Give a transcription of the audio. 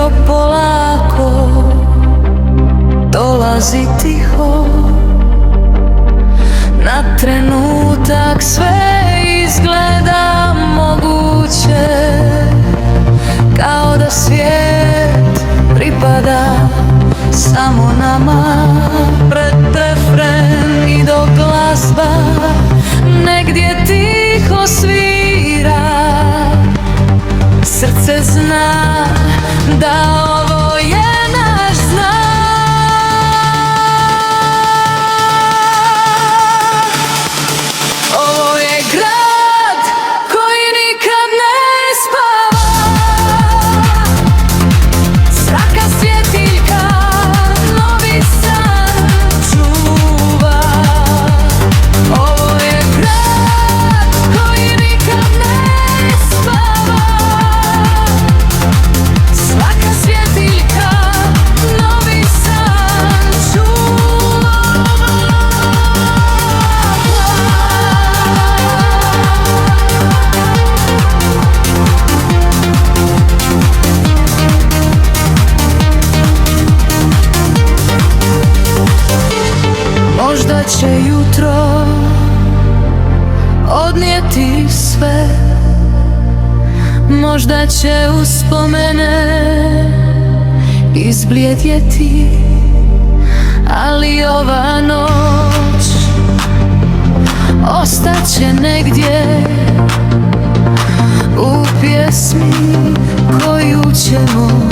jutro polako dolazi tiho. Na trenutak sve izgleda moguće, kao da svijet pripada samo nama. Pred refren i dok glazba negdje tiho svira, srce zna da ovo je naš znak. Ovo je grad koji nikad ne spava, svaka svjetiljka novi san čuva. Ovo je grad koji nikad ne spava, svaka svjetiljka novi san čuva. Možda će jutro odnijeti sve, možda će uspomene izblijedjeti, ali ova noć ostaće negdje u pjesmi koju ćemo